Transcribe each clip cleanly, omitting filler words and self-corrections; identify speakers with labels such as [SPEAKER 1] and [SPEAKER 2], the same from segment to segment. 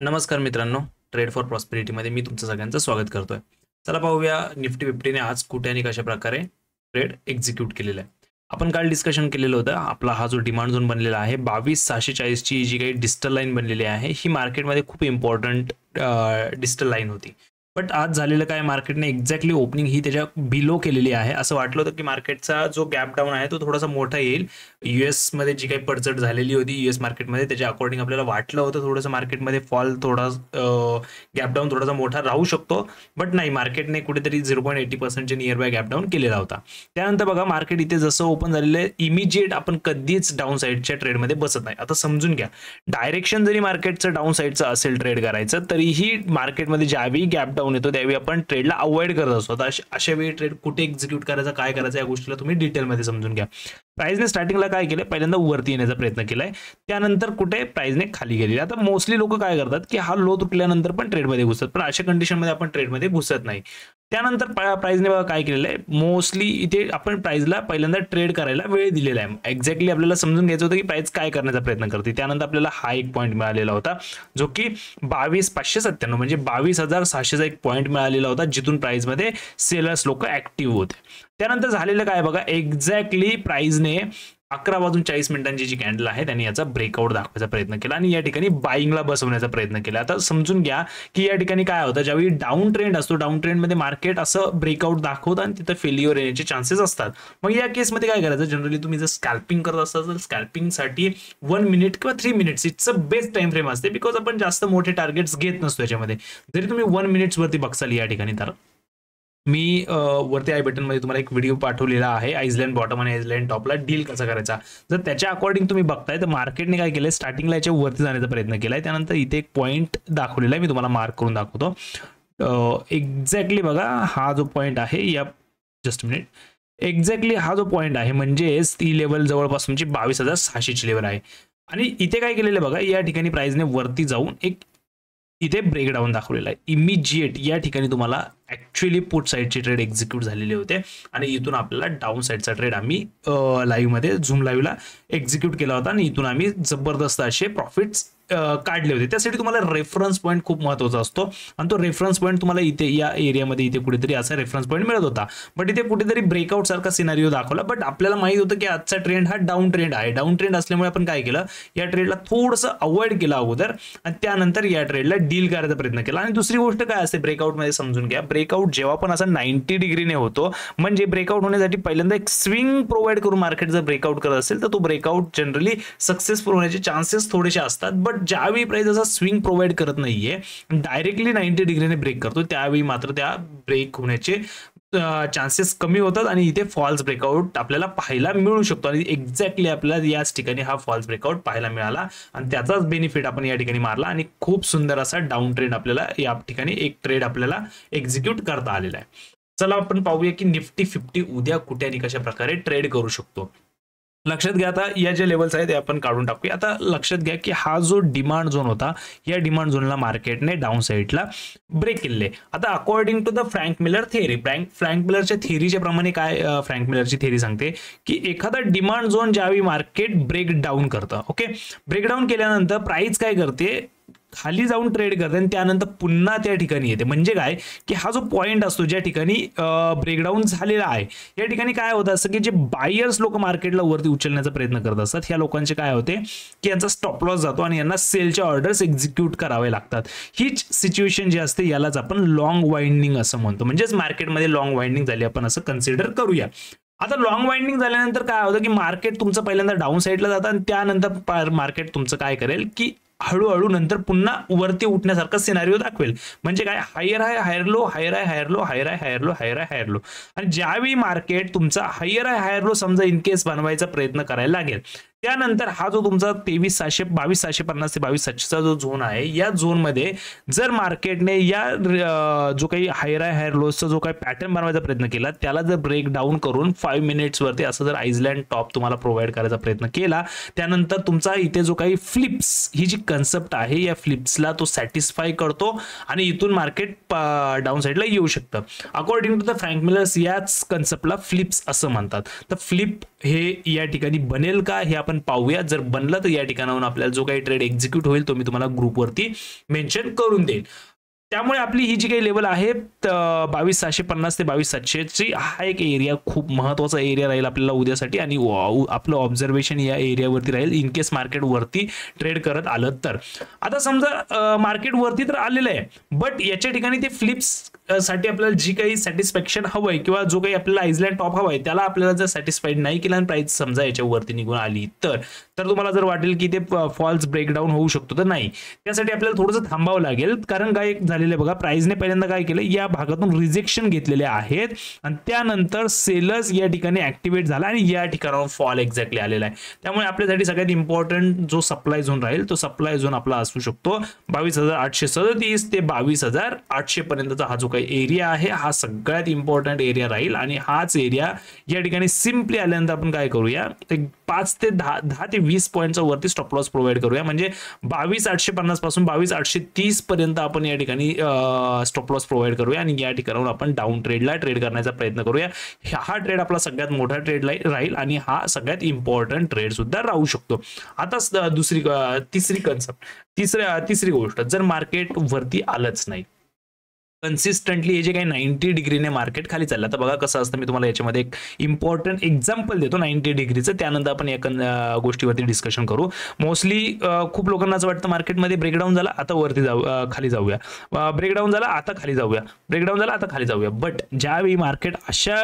[SPEAKER 1] नमस्कार मित्रांनो, trade for प्रॉस्पेरिटीमध्ये मी तुमचं सगळ्यांचं स्वागत करतोय. चला पाहूया निफ्टी 50ने आज कुठे आणि कशा प्रकारे ट्रेड एक्झिक्यूट केलेला आहे. आपण काल डिस्कशन केलेलं होतं. आपला हा जो डिमांड झोन बनलेला आहे 22,640 ची जी काही डिजिटल लाईन बनलेली आहे ही मार्केटमध्ये खूप इम्पॉर्टंट डिजिटल लाईन होती. बट आज झालेलं काय, मार्केटने एक्झॅक्टली ओपनिंग ही त्याच्या बिलो केलेली आहे. असं वाटलं होतं की मार्केटचा जो गॅप डाऊन आहे तो थोडासा मोठा येईल. US मध्ये जी काही पडझड झालेली होती US मार्केटमध्ये त्याच्या अकॉर्डिंग आपल्याला वाटलं होतं थोडंसं मार्केटमध्ये फॉल थोडा गॅप डाऊन थोडासा मोठा राहू शकतो. बट नाही, मार्केटने कुठेतरी 0.80% नियर बाय गॅप डाऊन केलेला होता. त्यानंतर बघा मार्केट इथे जसं ओपन झालेलं आहे इमिजिएट आपण कधीच डाऊन साईडच्या ट्रेडमध्ये बसत नाही. आता समजून घ्या, डायरेक्शन जरी मार्केटचं डाऊन साईडचं असेल ट्रेड करायचं तरीही मार्केटमध्ये ज्यावेळी गॅप डाऊन येतो त्यावेळी आपण ट्रेडला अवॉइड करत असतो. अशा वेळी ट्रेड कुठे एक्झिक्यूट करायचा, काय करायचं या गोष्टीला तुम्ही डिटेलमध्ये समजून घ्या. प्राइसने स्टार्टिंगला काय केलं, पहिल्यांदा वरती येण्याचा प्रयत्न केलाय, त्यानंतर कुठे प्राइसने खाली गेलेली. आता मोस्टली लोक काय करतात की हा लो तुटल्यानंतर पण ट्रेडमध्ये घुसतात, पण अशा कंडिशनमध्ये आपण ट्रेडमध्ये घुसत नाही. त्यानंतर प्राइसने बघा काय केलेलं आहे, मोस्टली इथे आपण प्राइसला पहिल्यांदा ट्रेड करायला वेळ दिलेला आहे. एक्झॅक्टली आपल्याला समजून घ्यायचं होतं की प्राइस काय करण्याचा प्रयत्न करते. त्यानंतर आपल्याला हा एक पॉईंट मिळालेला होता जो की 22,597 म्हणजे 22,600चा एक पॉईंट मिळालेला होता, जिथून प्राइसमध्ये सेलर्स लोक ऍक्टिव्ह होते. त्यानंतर झालेलं काय बघा, एक्झॅक्टली प्राइसने 11:40 जी कॅन्डल आहे त्यांनी याचा ब्रेकआउट दाखवायचा प्रयत्न केला आणि या ठिकाणी बाईंगला बसवण्याचा प्रयत्न केला. आता समजून घ्या की या ठिकाणी काय होतं, ज्यावेळी डाऊन ट्रेंड असतो, डाऊन ट्रेंडमध्ये मार्केट असं ब्रेकआउट दाखवतं आणि तिथं फेल्युअर येण्याचे चान्सेस असतात. मग या केसमध्ये काय करायचं, जनरली तुम्ही जर स्कॅल्पिंग करत असाल तर स्कॅल्पिंगसाठी 1 मिनिट किंवा 3 minutes it's a best time frame असते, बिकॉज आपण जास्त मोठे टार्गेट्स घेत नसतो याच्यामध्ये. जरी तुम्ही 1 मिनिट्स वरती बघसाल या ठिकाणी, तर मी वरती आय बटन मध्ये तुम्हाला एक व्हिडिओ पाठवलेला आहे आइसलँड बॉटम आणि आइसलँड टॉपला डील कसा करायचा. जर त्याच्या अकॉर्डिंग तुम्ही बघताय तर मार्केटने काय केलंय, स्टार्टिंगला याच्या वरती जाण्याचा प्रयत्न केलाय. त्यानंतर इथे एक पॉईंट दाखवलेला आहे, मी तुम्हाला मार्क करून दाखवतो. एक्झॅक्टली बघा हा जो पॉईंट आहे, या जस्ट मिनिट, एक्झॅक्टली हा जो पॉईंट आहे म्हणजे ती लेवल जवळपास म्हणजे 22,600 ची लेवल आहे. आणि इथे काय केलेलं बघा, या ठिकाणी प्राइसने वरती जाऊन एक इथे ब्रेकडाऊन दाखवलेला आहे. इमिजिएट या ठिकाणी तुम्हाला ऍक्च्युअली पुट साईडचे ट्रेड एक्झिक्यूट झालेले होते आणि इथून आपल्याला डाऊन साईडचा ट्रेड आम्ही लाईव्ह मध्ये झूम लाईव्हला एक्झिक्यूट केला होता आणि इथून आम्ही जबरदस्त असे प्रॉफिट्स काढले होते. त्यासाठी तुम्हाला रेफरन्स पॉईंट खूप महत्त्वाचा असतो आणि तो रेफरन्स पॉईंट तुम्हाला इथे या एरियामध्ये इथे कुठेतरी असा रेफरन्स पॉईंट मिळत होता. बट इथे कुठेतरी ब्रेकआउट सारखा सिनारिओ दाखवला. बट आपल्याला माहित होतं की आजचा ट्रेंड हा डाऊन ट्रेंड आहे. डाऊन ट्रेंड असल्यामुळे आपण काय केलं, या ट्रेडला थोडंसं अवॉइड केलं अगोदर आणि त्यानंतर या ट्रेडला डील करायचा प्रयत्न केला. आणि दुसरी गोष्ट काय असते ब्रेकआउटमध्ये समजून घ्या, ब्रेकआउट जेव्हा पण असा 90 डिग्रीने होतो म्हणजे ब्रेकआउट होण्यासाठी पहिल्यांदा एक स्विंग प्रोव्हाइड करून मार्केट जर ब्रेकआउट करत असेल तर तो ब्रेकआउट जनरली सक्सेसफुल होण्याचे चान्सेस थोडेसे असतात. बट ज्यावेळी प्राइस असा स्विंग प्रोव्हाइड करत नाहीये, डायरेक्टली 90 डिग्रीने ब्रेक करतो, त्यावेळी मात्र त्या ब्रेक होण्याचे चान्सेस कमी होतात आणि इथे फॉल्स ब्रेकआउट आपल्याला पाहायला मिळू शकतो. आणि एक्झॅक्टली आपल्याला याच ठिकाणी हा फॉल्स ब्रेकआउट पाहायला मिळाला आणि त्याचाच बेनिफिट आपण या ठिकाणी मारला आणि खूप सुंदर असा डाऊन ट्रेंड आपल्याला या ठिकाणी एक ट्रेड आपल्याला एक्झिक्यूट करता आलेला आहे. चला आपण पाहूया की निफ्टी 50 उद्या कुठे आणि कशा प्रकारे ट्रेड करू शकतो. लक्षात घ्या, आता या ज्या लेवल्स आहेत ते आपण काढून टाकूया. आता लक्षात घ्या की हा जो डिमांड झोन होता, या डिमांड झोनला मार्केटने डाऊन साईडला ब्रेक केले. आता according to the Frank Miller theory, Frank मिलरच्या थेअरीच्या प्रमाणे काय फ्रँक मिलरची थेअरी सांगते की एखादा डिमांड झोन ज्यावेळी मार्केट ब्रेक डाऊन करतं, ओके, ब्रेकडाऊन केल्यानंतर प्राइस काय करते, खाली जाऊन ट्रेड करते आणि त्यानंतर पुन्हा त्या ठिकाणी येते. म्हणजे काय की हा जो पॉइंट असतो ज्या ठिकाणी ब्रेकडाऊन झालेला आहे, या ठिकाणी काय होतं असं की जे बायर्स लोक मार्केटला वरती उचलण्याचा प्रयत्न करत असतात, ह्या लोकांचे काय होते की यांचा स्टॉप लॉस जातो आणि यांना सेलच्या ऑर्डर्स एक्झिक्यूट करावे लागतात. हीच सिच्युएशन जी असते यालाच आपण लॉंग वाइंडिंग असं म्हणतो. म्हणजेच मार्केटमध्ये लॉंग वाइंडिंग झाली आपण असं कन्सिडर करूया. आता लॉंग वाइंडिंग झाल्यानंतर काय होतं की मार्केट तुमचं पहिल्यांदा डाऊन साईडला जातं आणि त्यानंतर मार्केट तुमचं काय करेल की हळूहळू नंतर पुन्हा वरती उठण्यासारखा सिनारिओ दाखवेल. म्हणजे काय, हायर आहे हायर लो, हायर आहे हायर लो, हायर आहे हायर लो, हायर आहे हायर लो. आणि ज्यावेळी मार्केट तुमचा हायर आहे हायर लो समजा इन केस बनवायचा प्रयत्न करायला लागेल, त्यानंतर हा जो तुमचा 22,750 ते 22,700चा जो झोन आहे, या झोनमध्ये जर मार्केटने या जो काही हायर आहे हायर लोचा जो काही पॅटर्न बनवायचा प्रयत्न केला त्याला जर ब्रेक डाऊन करून 5 मिनिट्स वरती असं जर आइसलँड टॉप तुम्हाला प्रोव्हाइड करायचा प्रयत्न केला, त्यानंतर तुमचा इथे जो काही फ्लिप्स ही जी कन्सेप्ट आहे या फ्लिप्सला तो सॅटिस्फाय करतो आणि इथून मार्केट डाऊन साईडला येऊ शकतं. According to the Frank Miller's याच कन्सेप्टला फ्लिप्स असं म्हणतात. तर फ्लिप हे या ठिकाणी बनेल का हे आपण पाहूया. जर बनलं तर या ठिकाणाहून आपल्याला जो काही ट्रेड एक्झिक्यूट होईल तो मी तुम्हाला ग्रुपवरती मेन्शन करून देईन. त्यामुळे आपली ही जी काही लेवल आहे 22,750 ते 22,700 हा एक एरिया खूप महत्त्वाचा एरिया राहील आपल्याला उद्यासाठी आणि आपलं ऑब्झर्वेशन या एरियावरती राहील इन केस मार्केट वरती ट्रेड करत आलं तर. आता समजा मार्केट वरती तर आलेलं आहे, बट याच्या ठिकाणी ते फ्लिप्स साठी आपल्याला जी काही सॅटिस्फॅक्शन हवंय किंवा जो काही आपल्याला आइसलँड टॉप हवाय त्याला आपल्याला जर सॅटिस्फाईड नाही केला आणि प्राइस समजा याच्यावरती निघून आली तर तुम्हाला जर वाटेल की ते फॉल्स ब्रेकडाऊन होऊ शकतो, तर नाही, त्यासाठी आपल्याला थोडंसं थांबावं लागेल. कारण काय झालेलं आहे बघा, प्राइसने पहिल्यांदा काय केलं, या भागातून रिजेक्शन घेतलेले आहेत आणि त्यानंतर सेलर्स या ठिकाणी ऍक्टिव्हेट झाला आणि या ठिकाणावर फॉल एक्झॅक्टली आलेला आहे. त्यामुळे आपल्यासाठी सगळ्यात इम्पॉर्टंट जो सप्लाय झोन राहील तो सप्लाय झोन आपला असू शकतो 22,837 ते 22,800 पर्यंतचा हा जो काही एरिया आहे हा सगळ्यात इम्पॉर्टंट एरिया राहील. आणि हाच एरिया या ठिकाणी सिम्पली आल्यानंतर आपण काय करूया, 5 ते 10 ते 20 पॉईंटचा वरती स्टॉप लॉस प्रोव्हाइड करूया. म्हणजे 22,850 पासून 22,830 पर्यंत आपण या ठिकाणी स्टॉप लॉस प्रोव्हाइड करूया आणि या ठिकाणाहून आपण डाऊन ट्रेडला ट्रेड करण्याचा प्रयत्न करूया. हा ट्रेड आपला सगळ्यात मोठा ट्रेड राहील आणि हा सगळ्यात इम्पॉर्टंट ट्रेड सुद्धा राहू शकतो. आता तिसरी गोष्ट, जर मार्केट वरती आलंच नाही कन्सिस्टंटली, हे जे काही 90 डिग्रीने मार्केट खाली चाललं, तर बघा कसं असतं, मी तुम्हाला याच्यामध्ये एक इम्पॉर्टंट एक्झाम्पल देतो 90 डिग्रीचं, त्यानंतर आपण या गोष्टीवरती डिस्कशन करू. मोस्टली खूप लोकांना असं वाटतं मार्केटमध्ये ब्रेकडाऊन झाला आता वरती खाली जाऊया, ब्रेकडाऊन झाला आता खाली जाऊया, ब्रेकडाऊन झाला आता खाली जाऊया. बट ज्यावेळी मार्केट अशा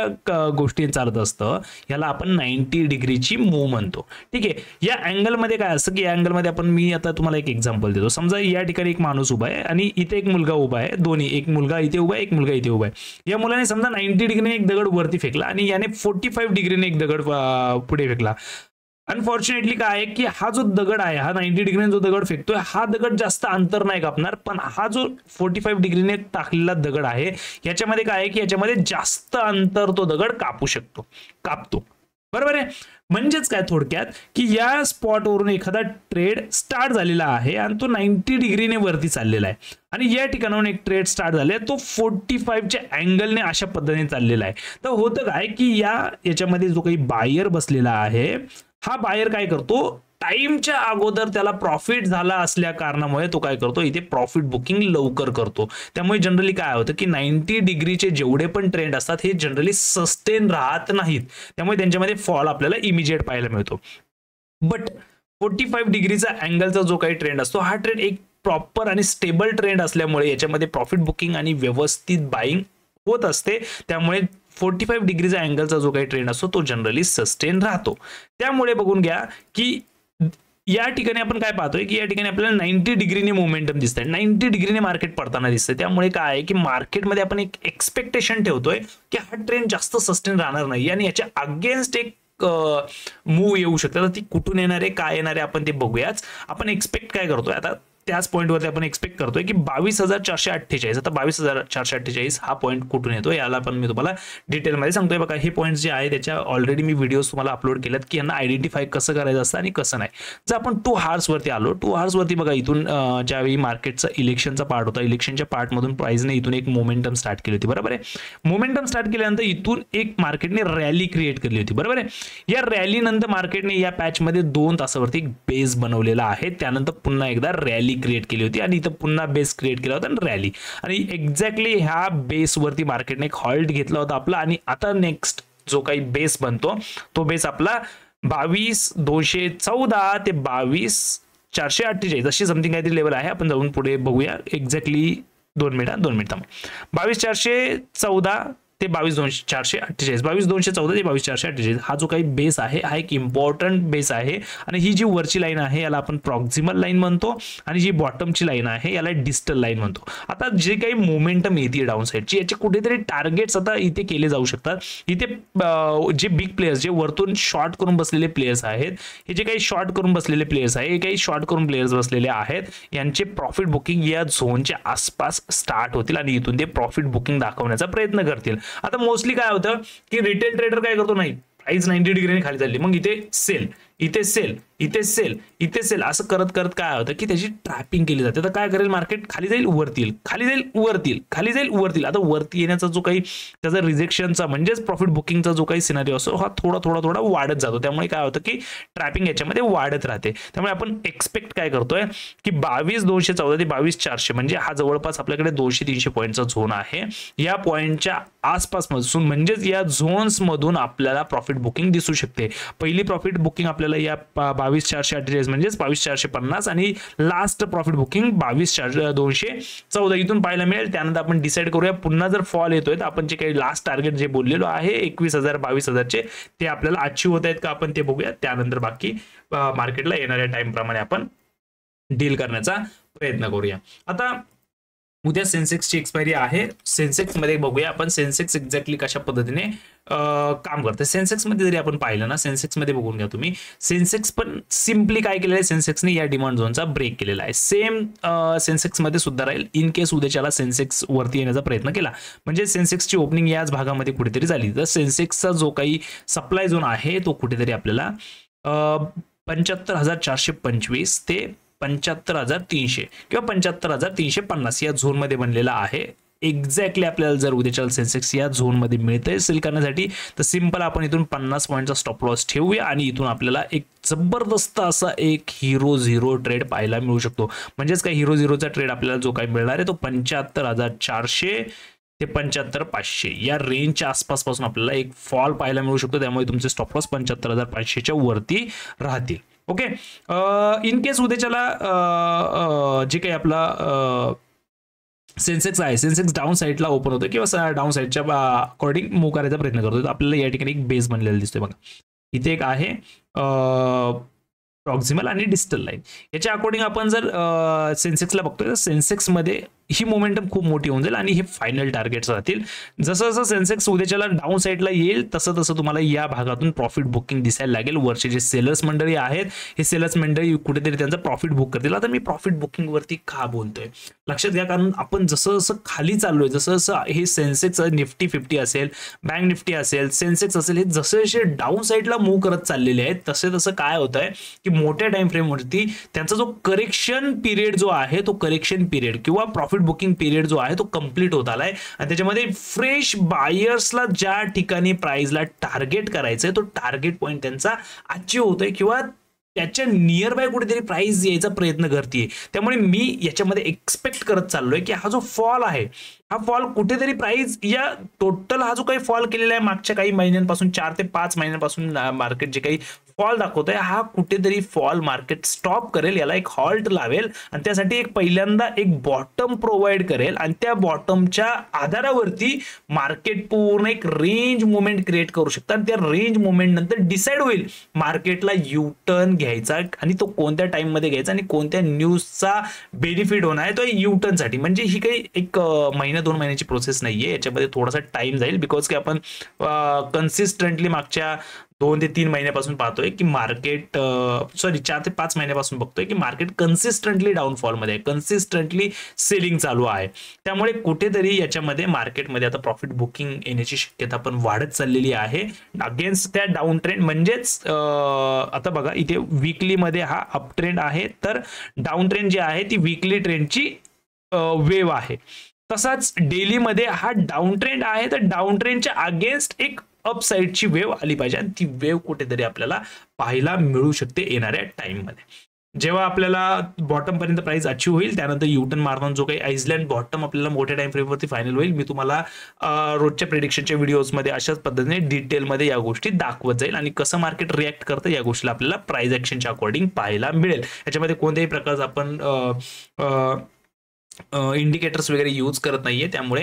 [SPEAKER 1] गोष्टी चालत असतं याला आपण 90 डिग्रीची मूव म्हणतो. ठीक आहे, या अँगलमध्ये काय असतं की या अँगलमध्ये मी आता तुम्हाला एक एक्झाम्पल देतो. समजा या ठिकाणी एक माणूस उभा आहे आणि इथे एक मुलगा उभा आहे, दोन्ही, एक मुलगा इथे उभा आहे, एक मुलगा इथे उभा आहे. या मुलाने समजा 90 डिग्रीने एक दगड वरती फेकला आणि याने 45 डिग्रीने एक दगड पुढे फेकला. अनफॉर्च्युनेटली काय आहे की हा जो दगड आहे, हा 90 डिग्रीने जो दगड फेकतोय हा दगड जास्त अंतर नाही कापणार, पण हा जो 45 डिग्रीने टाकलेला दगड आहे याच्यामध्ये काय आहे की याच्यामध्ये जास्त अंतर तो दगड कापतो. बरोबर आहे. म्हणजेच काय थोडक्यात की या स्पॉटवरून एखादा ट्रेड स्टार्ट झालेला आहे आणि तो 90 डिग्रीने वरती चाललेला आहे आणि या ठिकाणाहून एक ट्रेड स्टार्ट झाले तो 45च्या अँगलने अशा पद्धतीने चाललेला आहे. तर होतं काय की याच्यामध्ये जो काही बायर बसलेला आहे हा बायर काय करतो, टाइमच्या अगोदर त्याला प्रॉफिट झाला असल्या कारणामुळे तो काय करतो, इथे प्रॉफिट बुकिंग लवकर करतो. त्यामुळे जनरली काय होतं की 90 डिग्रीचे जेवढे पण ट्रेंड असतात हे जनरली सस्टेन राहत नाहीत, त्यामुळे त्यांच्यामध्ये फॉल आपल्याला इमिजिएट पाहायला मिळतो. बट 45 डिग्रीचा अँगलचा जो काही ट्रेंड असतो हा ट्रेंड एक प्रॉपर आणि स्टेबल ट्रेंड असल्यामुळे याच्यामध्ये प्रॉफिट बुकिंग आणि व्यवस्थित बाईंग होत असते. त्यामुळे 45 डिग्रीचा अँगलचा जो काही ट्रेंड असतो तो जनरली सस्टेन राहतो. त्यामुळे बघून घ्या की या ठिकाणी आपण काय पाहतोय की या ठिकाणी आपल्याला 90 डिग्रीने मोमेंटम दिसतंय, 90 डिग्रीने मार्केट पडताना दिसतंय. त्यामुळे काय आहे की मार्केटमध्ये आपण एक एक्सपेक्टेशन ठेवतोय की हा ट्रेंड जास्त सस्टेन राहणार नाही आणि याच्या अगेन्स्ट एक मूव येऊ शकते. तर ती कुठून येणार आहे, काय येणार आहे आपण ते बघूयाच. आपण एक्सपेक्ट काय करतोय आता त्याच पॉईंटवरती आपण एक्सपेक्ट करतोय की 22,448. आता 22,448 हा पॉईंट कुठून येतो याला पण मी तुम्हाला डिटेलमध्ये सांगतोय. बघा हे पॉईंट्स जे आहे त्याच्या ऑलरेडी मी व्हिडिओज तुम्हाला अपलोड केल्यात की यांना आयडेंटिफाय कसं करायचं असतं आणि कसं नाही. जर आपण 2 hours वरती आलो, 2 hours वरती बघा इथून ज्यावेळी मार्केटचा इलेक्शनचा पार्ट होता, इलेक्शनच्या पार्टमधून प्राइसने इथून एक मोमेंटम स्टार्ट केली होती. बरोबर आहे. मोमेंटम स्टार्ट केल्यानंतर इथून एक मार्केटने रॅली क्रिएट केली होती. बरोबर आहे. या रॅली नंतर मार्केटने या पॅचमध्ये 2 तासावरती एक बेस बनवलेला आहे, त्यानंतर पुन्हा एकदा रॅली क्रिएट केली होती आणि इथं पुन्हा बेस क्रिएट केला होता आणि रॅली, आणि एक्झॅक्टली ह्या बेसवरती मार्केटने एक हॉल्ट घेतला होता आपला. आणि आता नेक्स्ट जो काही बेस बनतो तो बेस आपला 22,214 ते 22,448 अशी समथिंग काहीतरी लेवल आहे. आपण जाऊन पुढे बघूया एक्झॅक्टली 2 मिनिट 22,414 ते 22,448, 22,214 ते 22,448 हा जो काही बेस आहे हा एक इम्पॉर्टंट बेस आहे. आणि ही जी वरची लाईन आहे याला आपण प्रॉक्सिमल लाईन म्हणतो आणि जी बॉटमची लाईन आहे याला डिस्टल लाईन म्हणतो. आता जे काही मोमेंटम येते डाऊन साईडची याचे कुठेतरी टार्गेट्स आता इथे केले जाऊ शकतात. इथे जे बिग प्लेयर्स, जे वरतून शॉर्ट करून बसलेले प्लेयर्स आहेत, हे जे काही शॉर्ट करून बसलेले प्लेयर्स आहे, हे काही शॉर्ट करून प्लेयर्स बसलेले आहेत, यांचे प्रॉफिट बुकिंग या झोनच्या आसपास स्टार्ट होतील आणि इथून ते प्रॉफिट बुकिंग दाखवण्याचा प्रयत्न करतील. आता मोस्टली काय होतं की रिटेल ट्रेडर काय करतो, नाही प्राइस 90 डिग्रीने खाली चालली मग इथे सेल, इथे सेल, इथे सेल, इथे सेल असं करत करत काय होतं की त्याची ट्रॅपिंग केली जाते. तर काय करेल मार्केट, खाली जाईल वरती येईल, खाली जाईल वरती येईल, खाली जाईल वरती येईल. आता वरती येण्याचा जो काही त्याचा रिजेक्शनचा म्हणजेच प्रॉफिट बुकिंगचा जो काही सिनारिओ असतो हा थोडा वाढत जातो. त्यामुळे काय होतं की ट्रॅपिंग याच्यामध्ये वाढत राहते. त्यामुळे आपण एक्सपेक्ट काय करतोय की 22,214 ते 22,400 म्हणजे हा जवळपास आपल्याकडे 200-300 पॉईंटचा झोन आहे. या पॉईंटच्या आसपास म्हणजेच या झोन्स मधून आपल्याला प्रॉफिट बुकिंग दिसू शकते. पहिली प्रॉफिट बुकिंग आपल्याला या 22,448 म्हणजेच 22,450 आणि लास्ट प्रॉफिट बुकिंग 22,214 इथून पाहायला मिळेल. त्यानंतर आपण डिसाईड करूया पुन्हा जर फॉल येतोय तर आपण जे काही लास्ट टार्गेट जे बोललेलो आहे 21,000 22,000चे ते आपल्याला अचीव होत आहेत का आपण ते बघूया. त्यानंतर बाकी मार्केटला येणाऱ्या टाइम प्रमाणे आपण डील करण्याचा प्रयत्न करूया. आता उद्या सेन्सेक्सची एक्सपायरी आहे. सेन्सेक्स मध्ये बघूया आपण सेन्सेक्स एक्झॅक्टली कशा पद्धतीने काम करते. सेन्सेक्स मध्ये जरी आपण पाहिलं ना, सेन्सेक्स मध्ये बघून घ्या तुम्ही, सेन्सेक्स पण सिम्पली काय केलेलं आहे, सेन्सेक्सने या डिमांड झोनचा ब्रेक केलेला आहे. सेम सेन्सेक्स मध्ये सुद्धा राहील इन केस उद्याच्याला सेन्सेक्स वरती येण्याचा प्रयत्न केला म्हणजे सेन्सेक्सची ओपनिंग याच भागामध्ये कुठेतरी झाली तर सेन्सेक्सचा जो काही सप्लाय झोन आहे तो कुठेतरी आपल्याला 75,425 ते 75,300 किंवा 75,350 या झोन मध्ये बनलेला आहे. एक्झॅक्टली आपल्याला जर उद्याच्या सेन्सेक्स या झोन मध्ये मिळतंय सेल करण्यासाठी तर सिंपल आपण इथून 50 पॉईंटचा स्टॉप लॉस ठेवूया आणि इथून आपल्याला एक जबरदस्त असा एक हिरो झिरो ट्रेड पाहायला मिळू शकतो. म्हणजेच काय हिरो झिरोचा ट्रेड आपल्याला जो काही मिळणार आहे तो 75,400 ते 75,500 या रेंजच्या आसपास पासून आपल्याला एक फॉल पाहायला मिळू शकतो. त्यामुळे तुमचे स्टॉप लॉस 75,500च्या वरती राहतील. ओके, इन केस उद्याच्याला जे काही आपला सेन्सेक्स आहे, सेन्सेक्स डाऊन साईडला ओपन होतो किंवा डाऊन साईडच्या अकॉर्डिंग मूव्ह करायचा प्रयत्न करतो तर आपल्याला या ठिकाणी एक बेस बनलेला दिसतोय बघा. इथे एक आहे प्रॉक्सिमल आणि डिस्टल लाईन. याच्या अकॉर्डिंग आपण जर सेन्सेक्सला बघतोय तर सेन्सेक्समध्ये ही मोमेंटम खूप मोठी होऊन जाईल आणि हे फायनल टार्गेट्स राहतील. जसं जसं सेन्सेक्स उद्याच्याला डाऊन साईडला येईल तसं तसं तुम्हाला या भागातून प्रॉफिट बुकिंग दिसायला लागेल. वरचे जे सेलर्स मंडळी आहेत हे सेलर्स मंडळी कुठेतरी त्यांचं प्रॉफिट बुक करतील. आता मी प्रॉफिट बुकिंग वरती का बोलतोय लक्षात घ्या, कारण आपण जसं जसं खाली चाललोय जसं जसं हे सेन्सेक्स निफ्टी 50 असेल, बँक निफ्टी असेल, सेन्सेक्स असेल, हे जसे जसे डाऊन साईडला मूव्ह करत चाललेले आहेत तसे तसं काय होत आहे की मोठ्या टाइम फ्रेम वरती त्यांचा जो करेक्शन पिरियड जो आहे तो करेक्शन पिरियड किंवा प्रॉफिट बुकिंग पिरियड जो आहे तो कंप्लीट होत आलाय आणि त्याच्यामध्ये फ्रेश बायर्सला ज्या ठिकाणी प्राइसला टार्गेट करायचंय तो टार्गेट पॉईंट त्यांचा अचीव होतोय किंवा त्याच्या नियर बाय कुठेतरी प्राइस यायचा प्रयत्न करते. त्यामुळे मी याच्यामध्ये एक्सपेक्ट करत चाललोय की हा जो फॉल आहे हा फॉल कुठेतरी प्राइस या टोटल हा जो काही फॉल केलेला आहे मागच्या काही महिन्यांपासून 4 ते 5 महिन्यांपासून मार्केट जे काही फॉल दाखवतोय हा कुठेतरी फॉल मार्केट स्टॉप करेल, याला एक हॉल्ट लावेल आणि त्यासाठी एक पहिल्यांदा एक बॉटम प्रोव्हाइड करेल आणि त्या बॉटमच्या आधारावरती मार्केट पूर्ण एक रेंज मुवमेंट क्रिएट करू शकतात. त्या रेंज मुवमेंट नंतर डिसाइड होईल मार्केटला यू टर्न घ्यायचा आणि तो कोणत्या टाइम मध्ये घ्यायचा आणि कोणत्या न्यूजचा बेनिफिट होणार आहे तो यू टर्न साठी. म्हणजे ही काही एक महिना 2 महिन्याची प्रोसेस नाहीये, याच्यामध्ये थोडासा टाइम जाईल बिकॉज की आपण कन्सिस्टंटली मागच्या 2 ते 3 महिन्यापासून पाहतोय की मार्केट 4 ते 5 महिन्यापासून बघतोय की मार्केट कन्सिस्टंटली डाऊनफॉल मध्ये आहे, कन्सिस्टंटली सेलिंग चालू आहे. त्यामुळे कुठेतरी याच्यामध्ये मार्केटमध्ये आता प्रॉफिट बुकिंग येण्याची शक्यता पण वाढत चाललेली आहे अगेन्स्ट त्या डाऊन ट्रेंड. म्हणजेच आता बघा इथे वीकली मध्ये हा अप ट्रेंड आहे तर डाऊन ट्रेंड जी आहे ती वीकली ट्रेंडची वेव आहे. तसाच डेली मध्ये हा डाऊन ट्रेंड आहे तर डाऊन ट्रेंडच्या अगेन्स्ट एक अपसाइडची वेव आली पाहिजे आणि ती वेव कुठेतरी आपल्याला पाहायला मिळू शकते येणाऱ्या टाइम मध्ये. जेव्हा आपल्याला बॉटम पर्यंत प्राइस अचीव होईल त्यानंतर युटर्न मारताना जो काही आइसलँड बॉटम आपल्याला मोठ्या टाइम फ्रेम वरती फायनल होईल मी तुम्हाला रोजच्या प्रेडिक्शनच्या व्हिडिओज मध्ये अशाच पद्धतीने डिटेल मध्ये या गोष्टी दाखवत जाईल आणि कसं मार्केट रिॲक्ट करतं या गोष्टीला आपल्याला प्राइस ऍक्शनच्या अकॉर्डिंग पाहायला मिळेल. याच्यामध्ये कोणत्याही प्रकारचा आपण इंडिकेटर्स वगैरे यूज करत नाहीये. त्यामुळे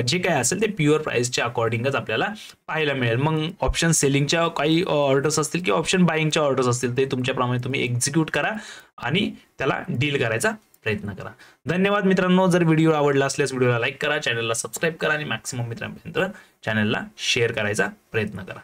[SPEAKER 1] जे काय असेल ते प्युअर प्राइसच्या अकॉर्डिंगच आपल्याला पाहायला मिळेल. मग ऑप्शन सेलिंगच्या काही ऑर्डर्स असतील किंवा ऑप्शन बाईंगच्या ऑर्डर्स असतील ते तुमच्याप्रमाणे तुम्ही एक्झिक्यूट करा आणि त्याला डील करायचा प्रयत्न करा. धन्यवाद मित्रांनो. जर व्हिडिओ आवडला असल्यास व्हिडिओला लाईक करा, चॅनलला सबस्क्राईब करा आणि मॅक्सिमम मित्रांपर्यंत चॅनलला शेअर करायचा प्रयत्न करा.